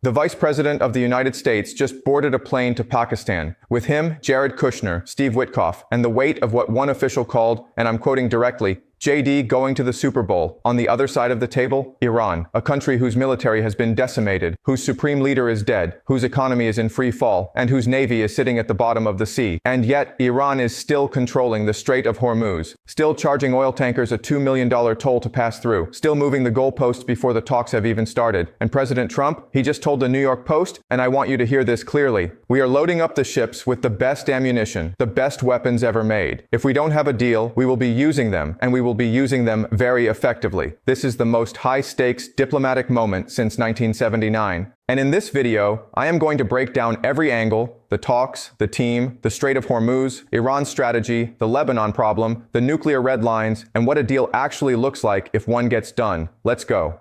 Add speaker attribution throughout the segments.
Speaker 1: The Vice President of the United States just boarded a plane to Pakistan. With him, Jared Kushner, Steve Witkoff, and the weight of what one official called, and I'm quoting directly, JD going to the Super Bowl. On the other side of the table, Iran, a country whose military has been decimated, whose supreme leader is dead, whose economy is in free fall, and whose navy is sitting at the bottom of the sea. And yet, Iran is still controlling the Strait of Hormuz, still charging oil tankers a $2 million toll to pass through, still moving the goalposts before the talks have even started. And President Trump, he just told the New York Post, and I want you to hear this clearly, we are loading up the ships with the best ammunition, the best weapons ever made. If we don't have a deal, we will be using them, and we will be using them very effectively. This is the most high-stakes diplomatic moment since 1979. And in this video, I am going to break down every angle, the talks, the team, the Strait of Hormuz, Iran's strategy, the Lebanon problem, the nuclear red lines, and what a deal actually looks like if one gets done. Let's go.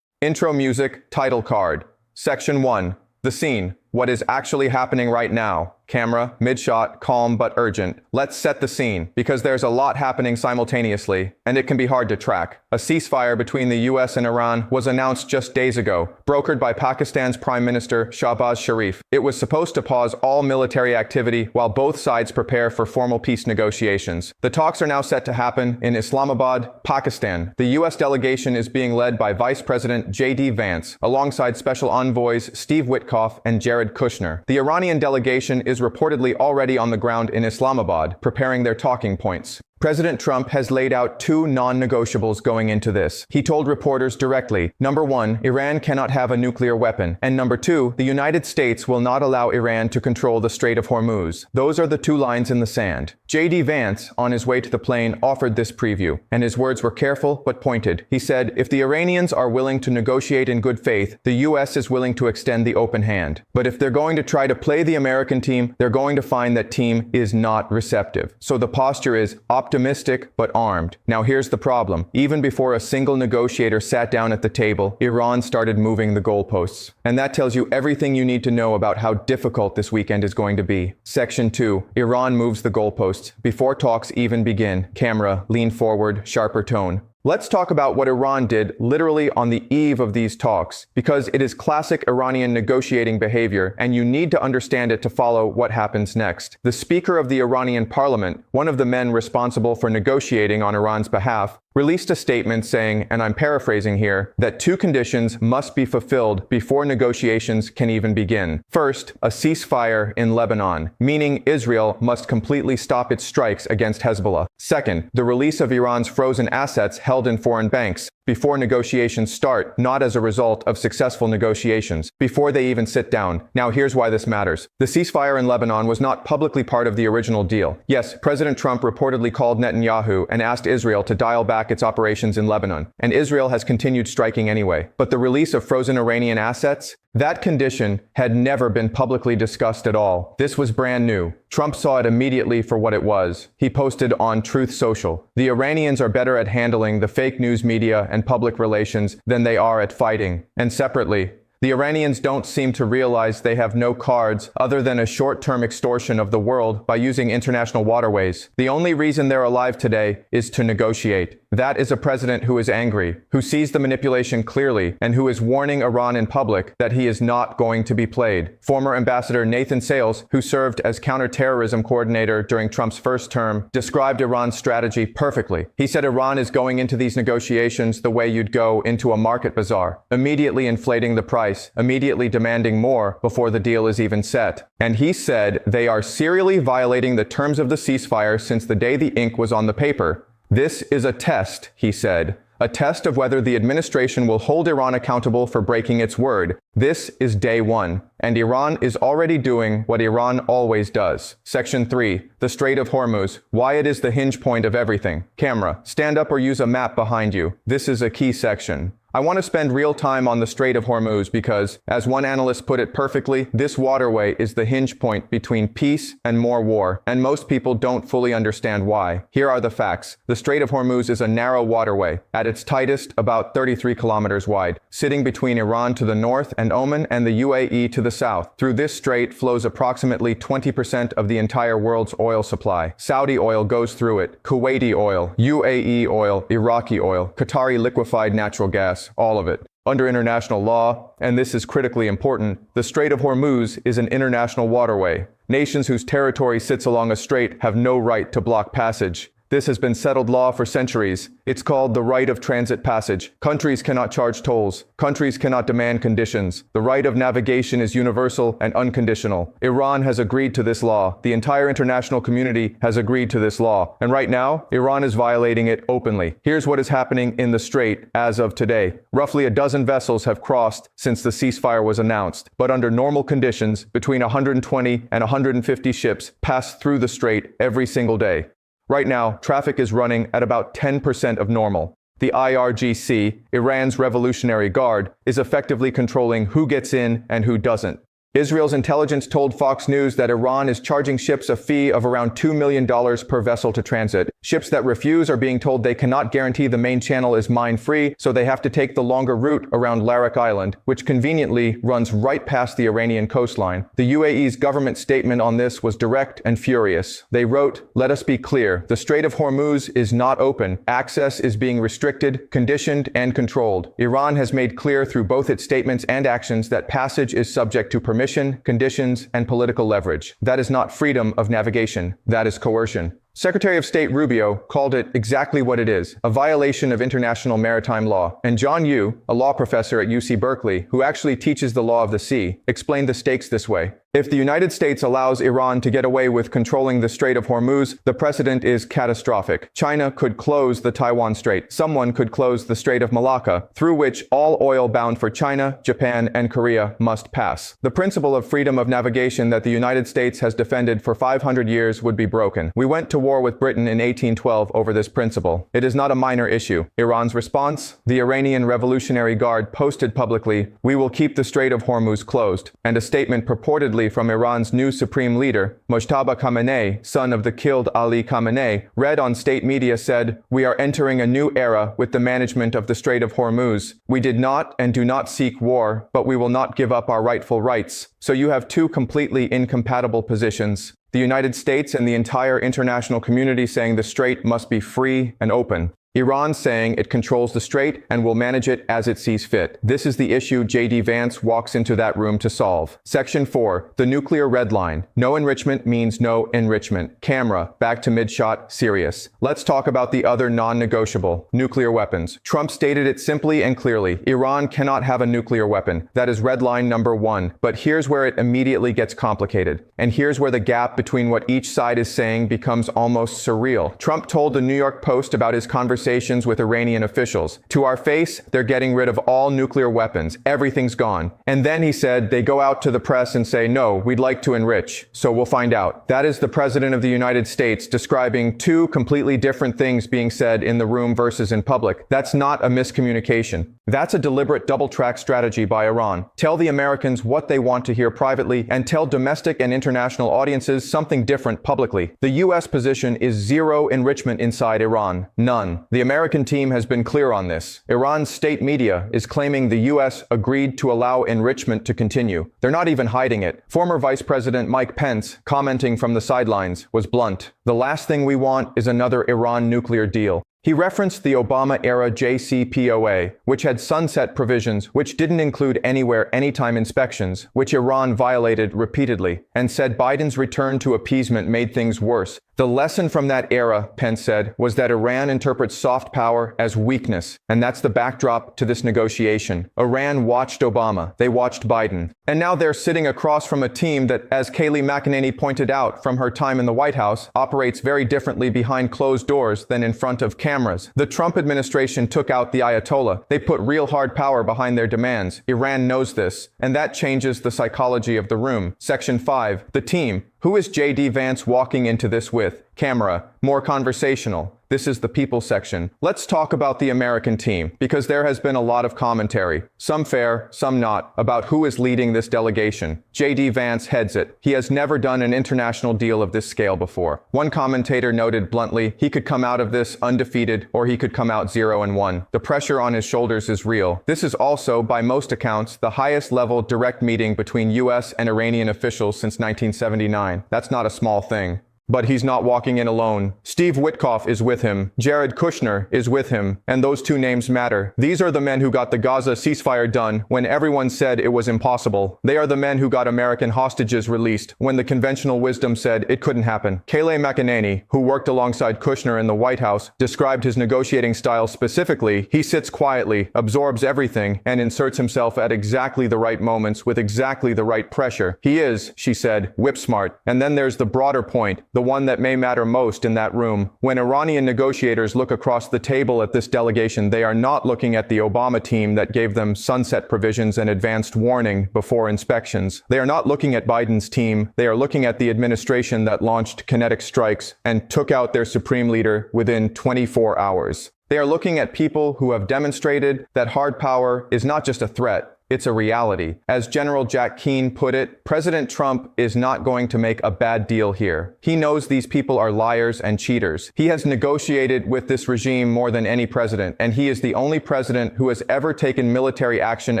Speaker 1: Intro music, title card. Section 1. The scene. What is actually happening right now. Camera, mid-shot, calm but urgent. Let's set the scene, because there's a lot happening simultaneously, and it can be hard to track. A ceasefire between the US and Iran was announced just days ago, brokered by Pakistan's Prime Minister Shahbaz Sharif. It was supposed to pause all military activity while both sides prepare for formal peace negotiations. The talks are now set to happen in Islamabad, Pakistan. The US delegation is being led by Vice President J.D. Vance, alongside Special Envoys Steve Witkoff and Jared Kushner. The Iranian delegation is reportedly already on the ground in Islamabad, preparing their talking points. President Trump has laid out two non-negotiables going into this. He told reporters directly, number one, Iran cannot have a nuclear weapon, and number two, the United States will not allow Iran to control the Strait of Hormuz. Those are the two lines in the sand. J.D. Vance, on his way to the plane, offered this preview, and his words were careful but pointed. He said, if the Iranians are willing to negotiate in good faith, the U.S. is willing to extend the open hand. But if they're going to try to play the American team, they're going to find that team is not receptive. So the posture is optimistic but armed. Now here's the problem. Even before a single negotiator sat down at the table, Iran started moving the goalposts. And that tells you everything you need to know about how difficult this weekend is going to be. Section 2. Iran moves the goalposts. Before talks even begin. Camera, lean forward, sharper tone. Let's talk about what Iran did literally on the eve of these talks, because it is classic Iranian negotiating behavior, and you need to understand it to follow what happens next. The Speaker of the Iranian Parliament, one of the men responsible for negotiating on Iran's behalf, released a statement saying, and I'm paraphrasing here, that two conditions must be fulfilled before negotiations can even begin. First, a ceasefire in Lebanon, meaning Israel must completely stop its strikes against Hezbollah. Second, the release of Iran's frozen assets held in foreign banks before negotiations start, not as a result of successful negotiations, before they even sit down. Now here's why this matters. The ceasefire in Lebanon was not publicly part of the original deal. Yes, President Trump reportedly called Netanyahu and asked Israel to dial back its operations in Lebanon, and Israel has continued striking anyway. But the release of frozen Iranian assets? That condition had never been publicly discussed at all. This was brand new. Trump saw it immediately for what it was. He posted on Truth Social, "The Iranians are better at handling the fake news media and public relations than they are at fighting." And separately, the Iranians don't seem to realize they have no cards other than a short-term extortion of the world by using international waterways. The only reason they're alive today is to negotiate. That is a president who is angry, who sees the manipulation clearly, and who is warning Iran in public that he is not going to be played. Former Ambassador Nathan Sales, who served as counterterrorism coordinator during Trump's first term, described Iran's strategy perfectly. He said Iran is going into these negotiations the way you'd go into a market bazaar, immediately inflating the price, immediately demanding more before the deal is even set. And he said they are serially violating the terms of the ceasefire since the day the ink was on the paper. This is a test, he said. A test of whether the administration will hold Iran accountable for breaking its word. This is day one, and Iran is already doing what Iran always does. Section 3. The Strait of Hormuz. Why it is the hinge point of everything. Camera, stand up or use a map behind you. This is a key section. I want to spend real time on the Strait of Hormuz because, as one analyst put it perfectly, this waterway is the hinge point between peace and more war, and most people don't fully understand why. Here are the facts. The Strait of Hormuz is a narrow waterway, at its tightest about 33 kilometers wide, sitting between Iran to the north and Oman and the UAE to the south. Through this strait flows approximately 20% of the entire world's oil supply. Saudi oil goes through it, Kuwaiti oil, UAE oil, Iraqi oil, Qatari liquefied natural gas, all of it. Under international law, and this is critically important, the Strait of Hormuz is an international waterway. Nations whose territory sits along a strait have no right to block passage. This has been settled law for centuries. It's called the right of transit passage. Countries cannot charge tolls. Countries cannot demand conditions. The right of navigation is universal and unconditional. Iran has agreed to this law. The entire international community has agreed to this law. And right now, Iran is violating it openly. Here's what is happening in the strait as of today. Roughly a dozen vessels have crossed since the ceasefire was announced. But under normal conditions, between 120 and 150 ships pass through the strait every single day. Right now, traffic is running at about 10% of normal. The IRGC, Iran's Revolutionary Guard, is effectively controlling who gets in and who doesn't. Israel's intelligence told Fox News that Iran is charging ships a fee of around $2 million per vessel to transit. Ships that refuse are being told they cannot guarantee the main channel is mine-free, so they have to take the longer route around Larak Island, which conveniently runs right past the Iranian coastline. The UAE's government statement on this was direct and furious. They wrote, "Let us be clear. The Strait of Hormuz is not open. Access is being restricted, conditioned, and controlled. Iran has made clear through both its statements and actions that passage is subject to permission, conditions, and political leverage. That is not freedom of navigation. That is coercion." Secretary of State Rubio called it exactly what it is, a violation of international maritime law. And John Yoo, a law professor at UC Berkeley, who actually teaches the law of the sea, explained the stakes this way. If the United States allows Iran to get away with controlling the Strait of Hormuz, the precedent is catastrophic. China could close the Taiwan Strait. Someone could close the Strait of Malacca, through which all oil bound for China, Japan, and Korea must pass. The principle of freedom of navigation that the United States has defended for 500 years would be broken. We went to war with Britain in 1812 over this principle. It is not a minor issue. Iran's response? The Iranian Revolutionary Guard posted publicly, "We will keep the Strait of Hormuz closed," and a statement purportedly from Iran's new supreme leader, Mojtaba Khamenei, son of the killed Ali Khamenei, read on state media said, "We are entering a new era with the management of the Strait of Hormuz. We did not and do not seek war, but we will not give up our rightful rights." So you have two completely incompatible positions. The United States and the entire international community saying the strait must be free and open. Iran saying it controls the strait and will manage it as it sees fit. This is the issue J.D. Vance walks into that room to solve. Section 4. The nuclear red line. No enrichment means no enrichment. Camera, back to mid-shot, serious. Let's talk about the other non-negotiable, nuclear weapons. Trump stated it simply and clearly. Iran cannot have a nuclear weapon. That is red line number 1. But here's where it immediately gets complicated. And here's where the gap between what each side is saying becomes almost surreal. Trump told the New York Post about his conversation with Iranian officials. To our face, they're getting rid of all nuclear weapons. Everything's gone. And then he said they go out to the press and say, "No, we'd like to enrich. So we'll find out." That is the President of the United States describing two completely different things being said in the room versus in public. That's not a miscommunication. That's a deliberate double-track strategy by Iran. Tell the Americans what they want to hear privately and tell domestic and international audiences something different publicly. The U.S. position is zero enrichment inside Iran. None. The American team has been clear on this. Iran's state media is claiming the U.S. agreed to allow enrichment to continue. They're not even hiding it. Former Vice President Mike Pence, commenting from the sidelines, was blunt. "The last thing we want is another Iran nuclear deal." He referenced the Obama-era JCPOA, which had sunset provisions which didn't include anywhere anytime inspections, which Iran violated repeatedly, and said Biden's return to appeasement made things worse. The lesson from that era, Pence said, was that Iran interprets soft power as weakness, and that's the backdrop to this negotiation. Iran watched Obama. They watched Biden. And now they're sitting across from a team that, as Kayleigh McEnany pointed out from her time in the White House, operates very differently behind closed doors than in front of cameras. The Trump administration took out the Ayatollah. They put real hard power behind their demands. Iran knows this, and that changes the psychology of the room. Section 5. The team. Who is J.D. Vance walking into this with? Camera. More conversational. This is the people section. Let's talk about the American team, because there has been a lot of commentary, some fair, some not, about who is leading this delegation. J.D. Vance heads it. He has never done an international deal of this scale before. One commentator noted bluntly, he could come out of this undefeated, or he could come out 0-1. The pressure on his shoulders is real. This is also, by most accounts, the highest level direct meeting between U.S. and Iranian officials since 1979. That's not a small thing. But he's not walking in alone. Steve Witkoff is with him. Jared Kushner is with him. And those two names matter. These are the men who got the Gaza ceasefire done when everyone said it was impossible. They are the men who got American hostages released when the conventional wisdom said it couldn't happen. Kayleigh McEnany, who worked alongside Kushner in the White House, described his negotiating style specifically. He sits quietly, absorbs everything, and inserts himself at exactly the right moments with exactly the right pressure. He is, she said, whip smart. And then there's the broader point, the one that may matter most in that room. When Iranian negotiators look across the table at this delegation, they are not looking at the Obama team that gave them sunset provisions and advanced warning before inspections. They are not looking at Biden's team. They are looking at the administration that launched kinetic strikes and took out their supreme leader within 24 hours. They are looking at people who have demonstrated that hard power is not just a threat. It's a reality. As General Jack Keane put it, President Trump is not going to make a bad deal here. He knows these people are liars and cheaters. He has negotiated with this regime more than any president, and he is the only president who has ever taken military action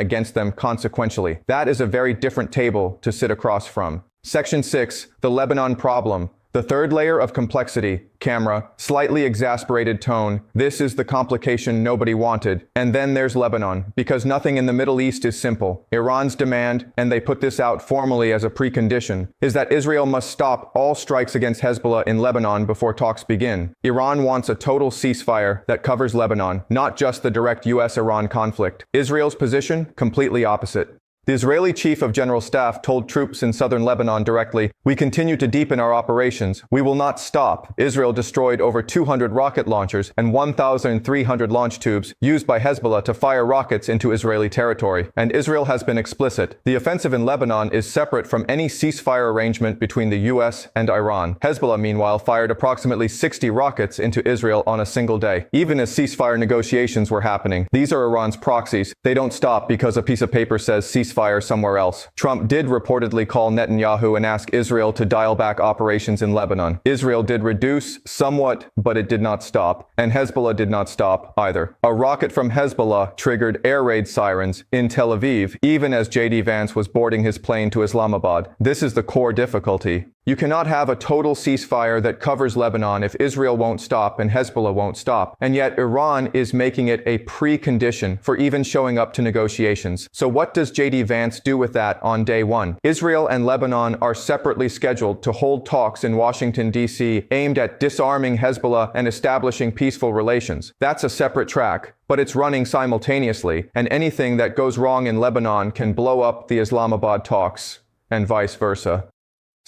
Speaker 1: against them consequentially. That is a very different table to sit across from. Section 6, the Lebanon problem. The third layer of complexity, camera, slightly exasperated tone. This is the complication nobody wanted. And then there's Lebanon, because nothing in the Middle East is simple. Iran's demand, and they put this out formally as a precondition, is that Israel must stop all strikes against Hezbollah in Lebanon before talks begin. Iran wants a total ceasefire that covers Lebanon, not just the direct US-Iran conflict. Israel's position, completely opposite. The Israeli chief of general staff told troops in southern Lebanon directly, "We continue to deepen our operations. We will not stop." Israel destroyed over 200 rocket launchers and 1,300 launch tubes used by Hezbollah to fire rockets into Israeli territory. And Israel has been explicit. The offensive in Lebanon is separate from any ceasefire arrangement between the US and Iran. Hezbollah, meanwhile, fired approximately 60 rockets into Israel on a single day, even as ceasefire negotiations were happening. These are Iran's proxies. They don't stop because a piece of paper says ceasefire somewhere else. Trump did reportedly call Netanyahu and ask Israel to dial back operations in Lebanon. Israel did reduce somewhat, but it did not stop. And Hezbollah did not stop either. A rocket from Hezbollah triggered air raid sirens in Tel Aviv, even as J.D. Vance was boarding his plane to Islamabad. This is the core difficulty. You cannot have a total ceasefire that covers Lebanon if Israel won't stop and Hezbollah won't stop. And yet Iran is making it a precondition for even showing up to negotiations. So what does J.D. Vance do with that on day one? Israel and Lebanon are separately scheduled to hold talks in Washington, D.C. aimed at disarming Hezbollah and establishing peaceful relations. That's a separate track, but it's running simultaneously, and anything that goes wrong in Lebanon can blow up the Islamabad talks, and vice versa.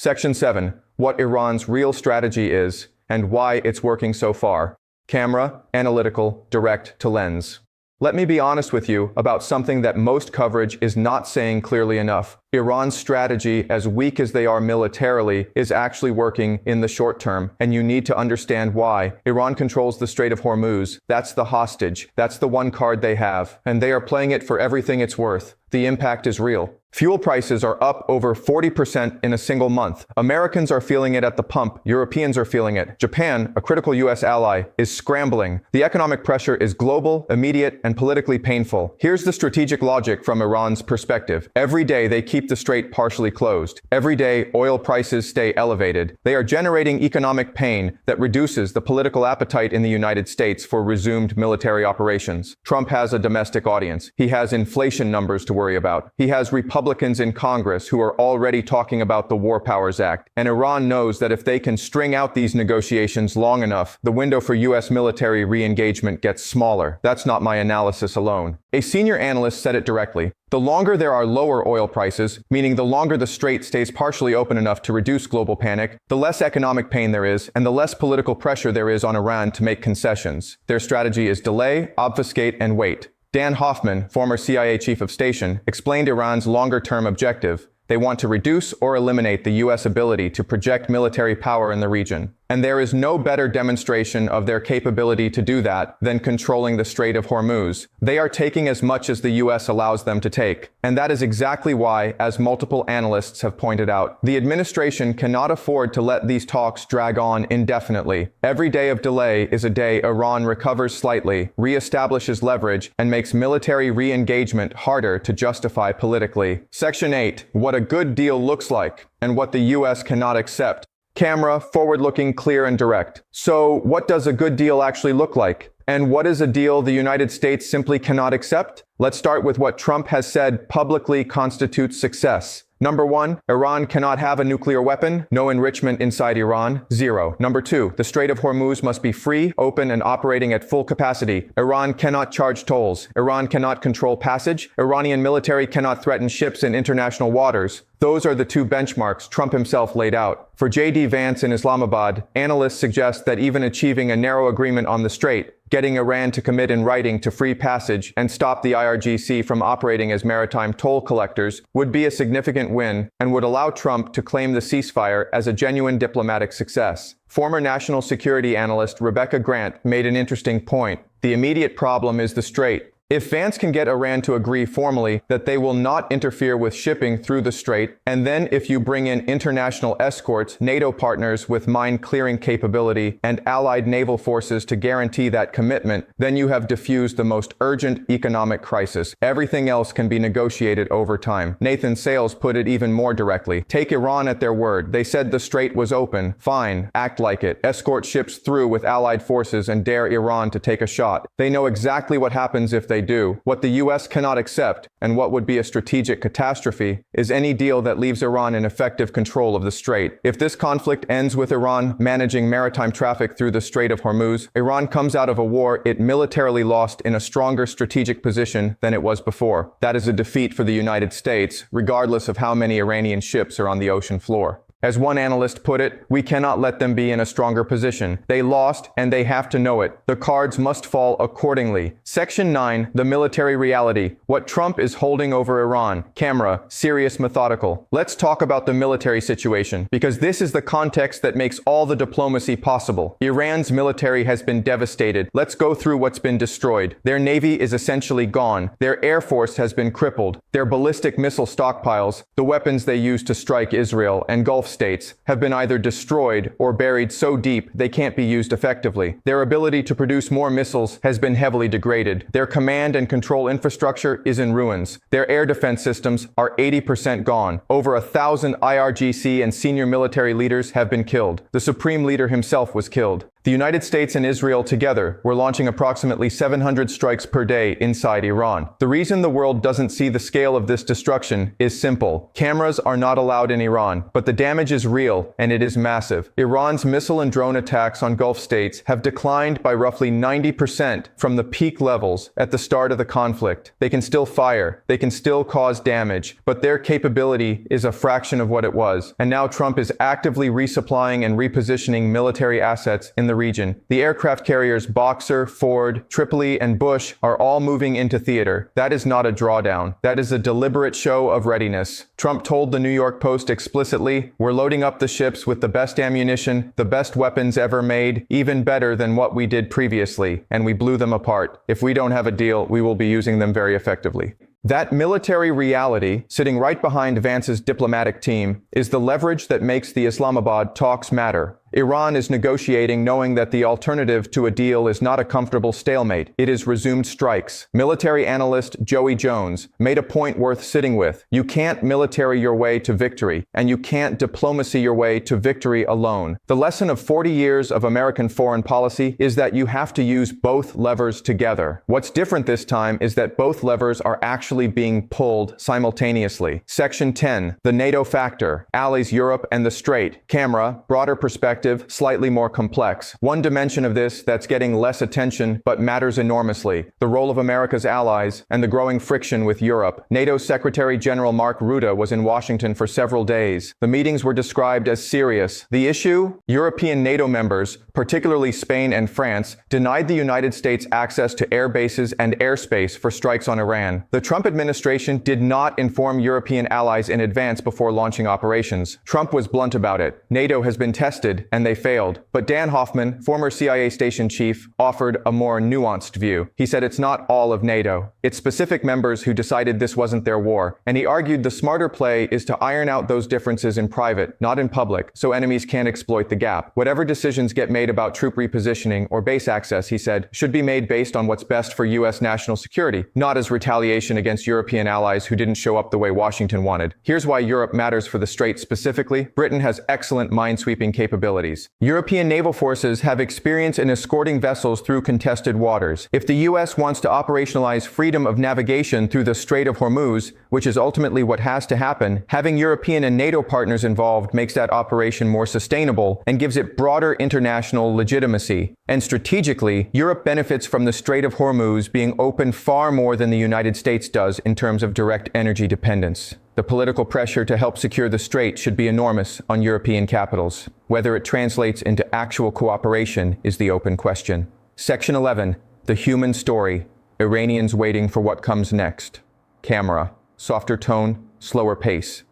Speaker 1: Section 7. What Iran's real strategy is, and why it's working so far. Camera, analytical, direct to lens. Let me be honest with you about something that most coverage is not saying clearly enough. Iran's strategy, as weak as they are militarily, is actually working in the short term, and you need to understand why. Iran controls the Strait of Hormuz. That's the hostage. That's the one card they have, and they are playing it for everything it's worth. The impact is real. Fuel prices are up over 40% in a single month. Americans are feeling it at the pump. Europeans are feeling it. Japan, a critical US ally, is scrambling. The economic pressure is global, immediate, and politically painful. Here's the strategic logic from Iran's perspective. Every day they keep the strait partially closed. Every day oil prices stay elevated. They are generating economic pain that reduces the political appetite in the United States for resumed military operations. Trump has a domestic audience. He has inflation numbers to worry about. He has Republicans in Congress who are already talking about the War Powers Act. And Iran knows that if they can string out these negotiations long enough, the window for U.S. military re-engagement gets smaller. That's not my analysis alone. A senior analyst said it directly. The longer there are lower oil prices, meaning the longer the strait stays partially open enough to reduce global panic, the less economic pain there is and the less political pressure there is on Iran to make concessions. Their strategy is delay, obfuscate, and wait. Dan Hoffman, former CIA chief of station, explained Iran's longer-term objective. They want to reduce or eliminate the U.S. ability to project military power in the region. And there is no better demonstration of their capability to do that than controlling the Strait of Hormuz. They are taking as much as the U.S. allows them to take. And that is exactly why, as multiple analysts have pointed out, the administration cannot afford to let these talks drag on indefinitely. Every day of delay is a day Iran recovers slightly, reestablishes leverage, and makes military re-engagement harder to justify politically. Section 8. What a good deal looks like, and what the U.S. cannot accept. Camera, forward-looking, clear and direct. So, what does a good deal actually look like? And what is a deal the United States simply cannot accept? Let's start with what Trump has said publicly constitutes success. Number 1, Iran cannot have a nuclear weapon, no enrichment inside Iran, 0. Number 2, the Strait of Hormuz must be free, open, and operating at full capacity. Iran cannot charge tolls. Iran cannot control passage. Iranian military cannot threaten ships in international waters. Those are the 2 benchmarks Trump himself laid out. For J.D. Vance in Islamabad, analysts suggest that even achieving a narrow agreement on the strait, getting Iran to commit in writing to free passage and stop the IRGC from operating as maritime toll collectors would be a significant win and would allow Trump to claim the ceasefire as a genuine diplomatic success. Former national security analyst Rebecca Grant made an interesting point. The immediate problem is the strait. If Vance can get Iran to agree formally that they will not interfere with shipping through the strait, and then if you bring in international escorts, NATO partners with mine-clearing capability, and allied naval forces to guarantee that commitment, then you have diffused the most urgent economic crisis. Everything else can be negotiated over time. Nathan Sales put it even more directly. Take Iran at their word. They said the strait was open. Fine. Act like it. Escort ships through with allied forces and dare Iran to take a shot. They know exactly what happens if they do. What the U.S. cannot accept, and what would be a strategic catastrophe, is any deal that leaves Iran in effective control of the strait. If this conflict ends with Iran managing maritime traffic through the Strait of Hormuz, Iran comes out of a war it militarily lost in a stronger strategic position than it was before. That is a defeat for the United States, regardless of how many Iranian ships are on the ocean floor. As one analyst put it, we cannot let them be in a stronger position. They lost, and they have to know it. The cards must fall accordingly. Section 9, the military reality. What Trump is holding over Iran. Camera, serious, methodical. Let's talk about the military situation, because this is the context that makes all the diplomacy possible. Iran's military has been devastated. Let's go through what's been destroyed. Their navy is essentially gone. Their air force has been crippled. Their ballistic missile stockpiles, the weapons they use to strike Israel and Gulf states, have been either destroyed or buried so deep they can't be used effectively. Their ability to produce more missiles has been heavily degraded. Their command and control infrastructure is in ruins. Their air defense systems are 80% gone. Over 1,000 IRGC and senior military leaders have been killed. The supreme leader himself was killed. The United States and Israel together were launching approximately 700 strikes per day inside Iran. The reason the world doesn't see the scale of this destruction is simple. Cameras are not allowed in Iran, but the damage is real and it is massive. Iran's missile and drone attacks on Gulf states have declined by roughly 90% from the peak levels at the start of the conflict. They can still fire, they can still cause damage, but their capability is a fraction of what it was. And now Trump is actively resupplying and repositioning military assets in the region. The aircraft carriers Boxer, Ford, Tripoli, and Bush are all moving into theater. That is not a drawdown. That is a deliberate show of readiness. Trump told the New York Post explicitly, "We're loading up the ships with the best ammunition, the best weapons ever made, even better than what we did previously, and we blew them apart. If we don't have a deal, we will be using them very effectively." That military reality, sitting right behind Vance's diplomatic team, is the leverage that makes the Islamabad talks matter. Iran is negotiating knowing that the alternative to a deal is not a comfortable stalemate. It is resumed strikes. Military analyst Joey Jones made a point worth sitting with. You can't military your way to victory, and you can't diplomacy your way to victory alone. The lesson of 40 years of American foreign policy is that you have to use both levers together. What's different this time is that both levers are actually being pulled simultaneously. Section 10, the NATO factor, allies Europe and the Strait. Camera, broader perspective, slightly more complex. One dimension of this that's getting less attention but matters enormously: the role of America's allies and the growing friction with Europe. NATO Secretary General Mark Rutte was in Washington for several days. The meetings were described as serious. The issue? European NATO members, particularly Spain and France, denied the United States access to air bases and airspace for strikes on Iran. The Trump administration did not inform European allies in advance before launching operations. Trump was blunt about it. NATO has been tested, and they failed. But Dan Hoffman, former CIA station chief, offered a more nuanced view. He said it's not all of NATO. It's specific members who decided this wasn't their war. And he argued the smarter play is to iron out those differences in private, not in public, so enemies can't exploit the gap. Whatever decisions get made about troop repositioning or base access, he said, should be made based on what's best for U.S. national security, not as retaliation against European allies who didn't show up the way Washington wanted. Here's why Europe matters for the Strait specifically. Britain has excellent minesweeping capabilities. European naval forces have experience in escorting vessels through contested waters. If the U.S. wants to operationalize freedom of navigation through the Strait of Hormuz, which is ultimately what has to happen, having European and NATO partners involved makes that operation more sustainable and gives it broader international legitimacy. And strategically, Europe benefits from the Strait of Hormuz being open far more than the United States does in terms of direct energy dependence. The political pressure to help secure the strait should be enormous on European capitals. Whether it translates into actual cooperation is the open question. Section 11. The human story. Iranians waiting for what comes next. Camera. Softer tone, slower pace.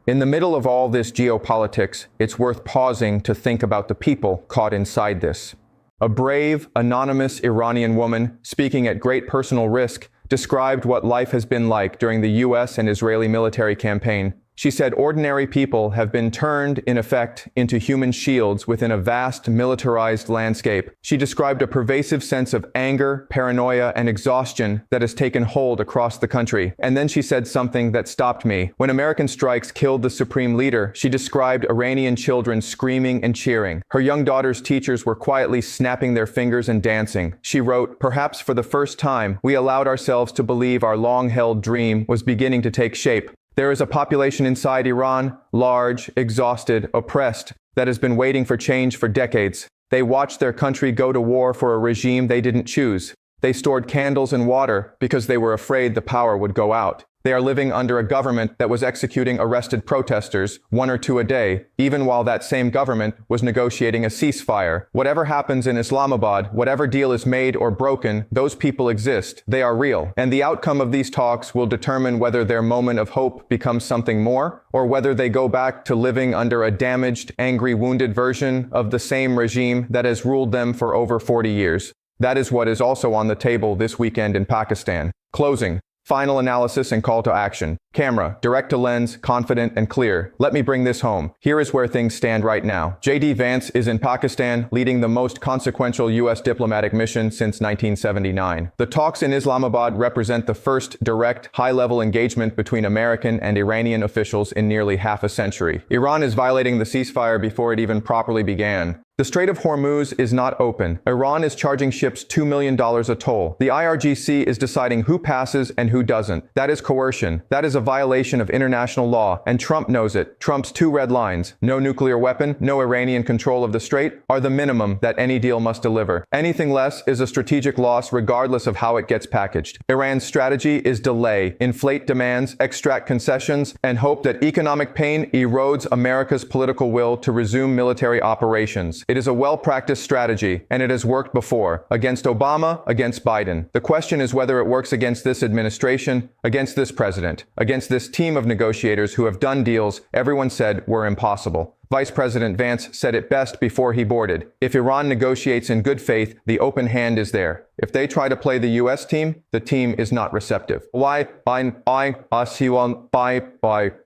Speaker 1: In the middle of all this geopolitics, it's worth pausing to think about the people caught inside this. A brave, anonymous Iranian woman, speaking at great personal risk, described what life has been like during the U.S. and Israeli military campaign. She said ordinary people have been turned, in effect, into human shields within a vast militarized landscape. She described a pervasive sense of anger, paranoia, and exhaustion that has taken hold across the country. And then she said something that stopped me. When American strikes killed the supreme leader, she described Iranian children screaming and cheering. Her young daughter's teachers were quietly snapping their fingers and dancing. She wrote, "Perhaps for the first time, we allowed ourselves to believe our long-held dream was beginning to take shape. There is a population inside Iran, large, exhausted, oppressed, that has been waiting for change for decades. They watched their country go to war for a regime they didn't choose. They stored candles and water because they were afraid the power would go out. They are living under a government that was executing arrested protesters, 1 or 2 a day, even while that same government was negotiating a ceasefire. Whatever happens in Islamabad, whatever deal is made or broken, those people exist. They are real. And the outcome of these talks will determine whether their moment of hope becomes something more, or whether they go back to living under a damaged, angry, wounded version of the same regime that has ruled them for over 40 years. That is what is also on the table this weekend in Pakistan. Closing. Final analysis and call to action. Camera, direct to lens, confident and clear. Let me bring this home. Here is where things stand right now. J.D. Vance is in Pakistan, leading the most consequential U.S. diplomatic mission since 1979. The talks in Islamabad represent the first direct, high-level engagement between American and Iranian officials in nearly half a century. Iran is violating the ceasefire before it even properly began. The Strait of Hormuz is not open. Iran is charging ships $2 million a toll. The IRGC is deciding who passes and who doesn't. That is coercion. That is a violation of international law, and Trump knows it. Trump's 2 red lines, no nuclear weapon, no Iranian control of the strait, are the minimum that any deal must deliver. Anything less is a strategic loss regardless of how it gets packaged. Iran's strategy is delay, inflate demands, extract concessions, and hope that economic pain erodes America's political will to resume military operations. It is a well-practiced strategy, and it has worked before, against Obama, against Biden. The question is whether it works against this administration, against this president, against this team of negotiators who have done deals everyone said were impossible. Vice President Vance said it best before he boarded. If Iran negotiates in good faith, the open hand is there. If they try to play the U.S. team, the team is not receptive.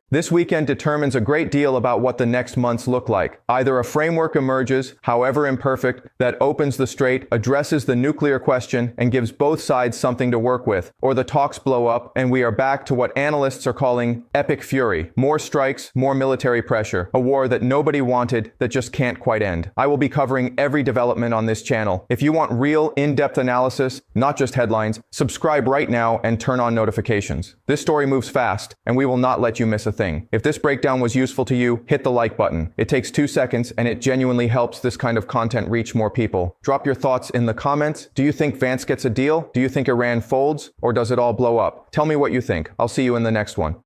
Speaker 1: This weekend determines a great deal about what the next months look like. Either a framework emerges, however imperfect, that opens the strait, addresses the nuclear question, and gives both sides something to work with, or the talks blow up and we are back to what analysts are calling epic fury. More strikes, more military pressure, a war that nobody wanted that just can't quite end. I will be covering every development on this channel. If you want real, in-depth analysis, not just headlines, subscribe right now and turn on notifications. This story moves fast, and we will not let you miss a thing. If this breakdown was useful to you, hit the like button. It takes 2 seconds and it genuinely helps this kind of content reach more people. Drop your thoughts in the comments. Do you think Vance gets a deal? Do you think Iran folds? Or does it all blow up? Tell me what you think. I'll see you in the next one.